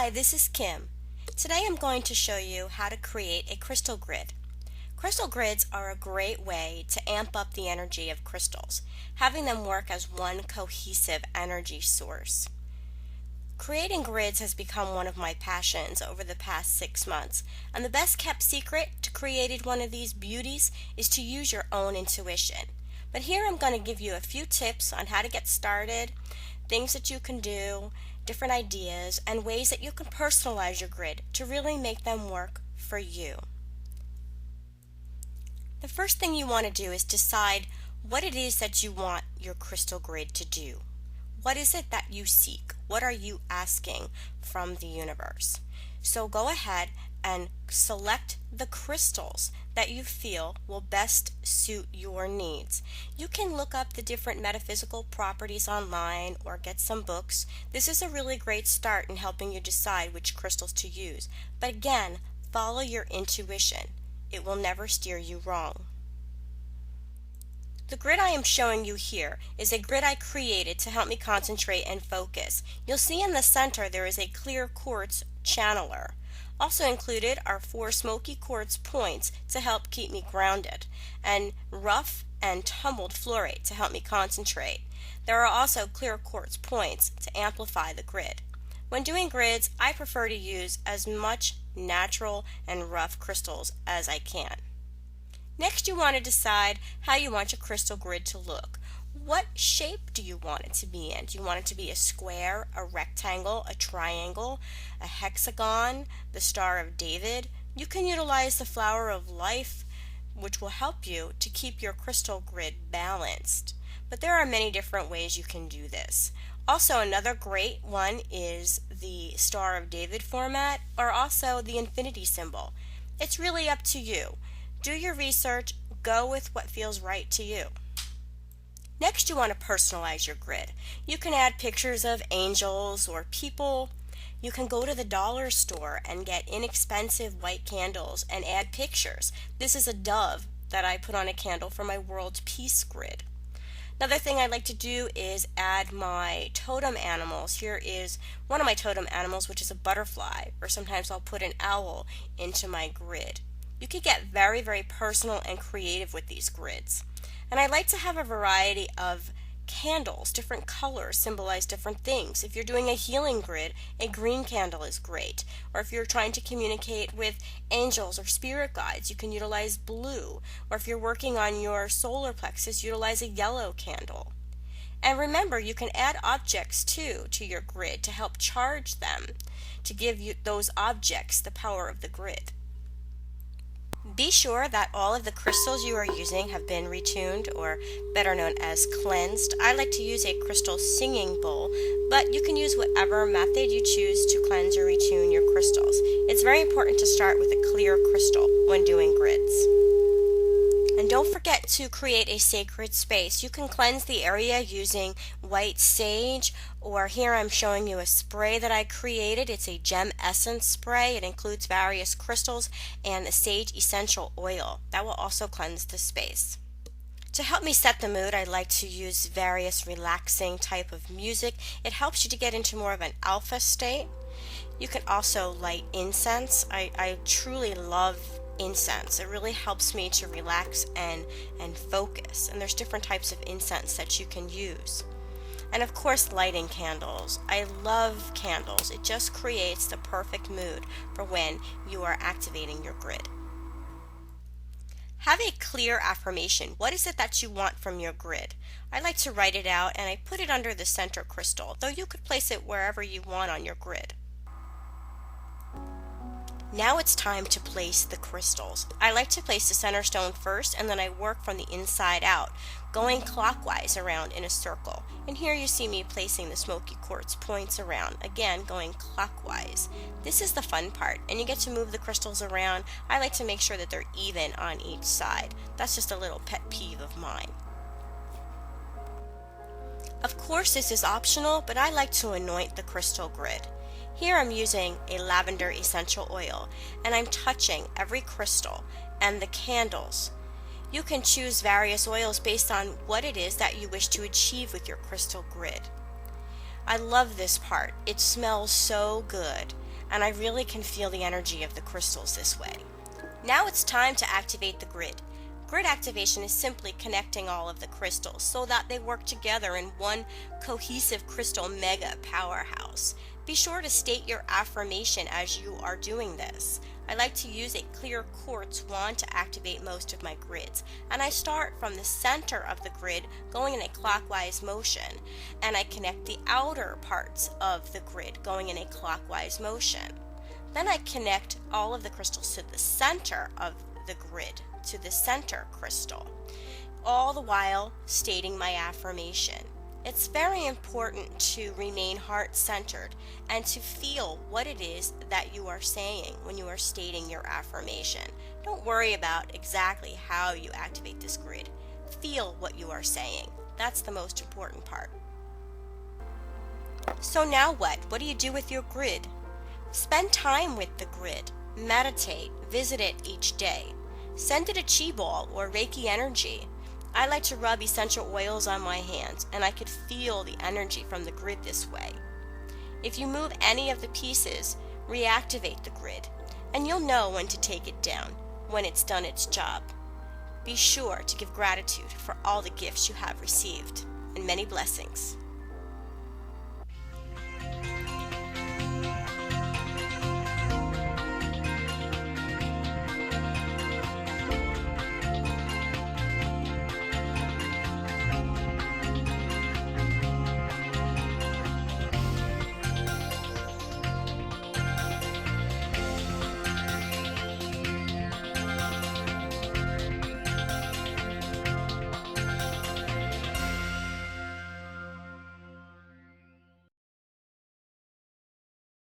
Hi, this is Kim. Today I'm going to show you how to create a crystal grid. Crystal grids are a great way to amp up the energy of crystals, having them work as one cohesive energy source. Creating grids has become one of my passions over the past 6 months, and the best kept secret to creating one of these beauties is to use your own intuition. But here I'm going to give you a few tips on how to get started, things that you can do, different ideas, and ways that you can personalize your grid to really make them work for you. The first thing you want to do is decide what it is that you want your crystal grid to do. What is it that you seek? What are you asking from the universe? So go ahead and select the crystals that you feel will best suit your needs. You can look up the different metaphysical properties online or get some books. This is a really great start in helping you decide which crystals to use. But again, follow your intuition. It will never steer you wrong. The grid I am showing you here is a grid I created to help me concentrate and focus. You'll see in the center there is a clear quartz channeler. Also included are 4 smoky quartz points to help keep me grounded, and rough and tumbled fluorite to help me concentrate. There are also clear quartz points to amplify the grid. When doing grids, I prefer to use as much natural and rough crystals as I can. Next, you want to decide how you want your crystal grid to look. What shape do you want it to be in? Do you want it to be a square, a rectangle, a triangle, a hexagon, the Star of David? You can utilize the Flower of Life, which will help you to keep your crystal grid balanced. But there are many different ways you can do this. Also, another great one is the Star of David format, or also the infinity symbol. It's really up to you. Do your research, go with what feels right to you. Next, you want to personalize your grid. You can add pictures of angels or people. You can go to the dollar store and get inexpensive white candles and add pictures. This is a dove that I put on a candle for my world peace grid. Another thing I like to do is add my totem animals. Here is one of my totem animals, which is a butterfly, or sometimes I'll put an owl into my grid. You can get very, very personal and creative with these grids. And I like to have a variety of candles. Different colors symbolize different things. If you're doing a healing grid, a green candle is great. Or if you're trying to communicate with angels or spirit guides, you can utilize blue. Or if you're working on your solar plexus, utilize a yellow candle. And remember, you can add objects too to your grid to help charge them, to give you those objects the power of the grid. Be sure that all of the crystals you are using have been retuned, or better known as cleansed. I like to use a crystal singing bowl, but you can use whatever method you choose to cleanse or retune your crystals. It's very important to start with a clear crystal when doing grids. And don't forget to create a sacred space. You can cleanse the area using white sage, or here I'm showing you a spray that I created. It's a gem essence spray. It includes various crystals and a sage essential oil. That will also cleanse the space. To help me set the mood, I like to use various relaxing type of music. It helps you to get into more of an alpha state. You can also light incense. I truly love incense. It really helps me to relax and focus. And there's different types of incense that you can use. And of course, lighting candles. I love candles. It just creates the perfect mood for when you are activating your grid. Have a clear affirmation. What is it that you want from your grid? I like to write it out, and I put it under the center crystal, though you could place it wherever you want on your grid. Now it's time to place the crystals. I like to place the center stone first, and then I work from the inside out, going clockwise around in a circle. And here you see me placing the smoky quartz points around, again going clockwise. This is the fun part, and you get to move the crystals around. I like to make sure that they're even on each side. That's just a little pet peeve of mine. Of course, this is optional, but I like to anoint the crystal grid. Here I'm using a lavender essential oil, and I'm touching every crystal and the candles. You can choose various oils based on what it is that you wish to achieve with your crystal grid. I love this part. It smells so good. and I really can feel the energy of the crystals this way. Now it's time to activate the grid. Grid activation is simply connecting all of the crystals so that they work together in one cohesive crystal mega powerhouse. Be sure to state your affirmation as you are doing this. I like to use a clear quartz wand to activate most of my grids, and I start from the center of the grid going in a clockwise motion, and I connect the outer parts of the grid going in a clockwise motion. Then I connect all of the crystals to the center of the grid, to the center crystal, all the while stating my affirmation. It's very important to remain heart-centered and to feel what it is that you are saying when you are stating your affirmation. Don't worry about exactly how you activate this grid. Feel what you are saying. That's the most important part. So now what? What do you do with your grid? Spend time with the grid. Meditate. Visit it each day. Send it a chi ball or Reiki energy. I like to rub essential oils on my hands, and I could feel the energy from the grid this way. If you move any of the pieces, reactivate the grid, and you'll know when to take it down, when it's done its job. Be sure to give gratitude for all the gifts you have received, and many blessings.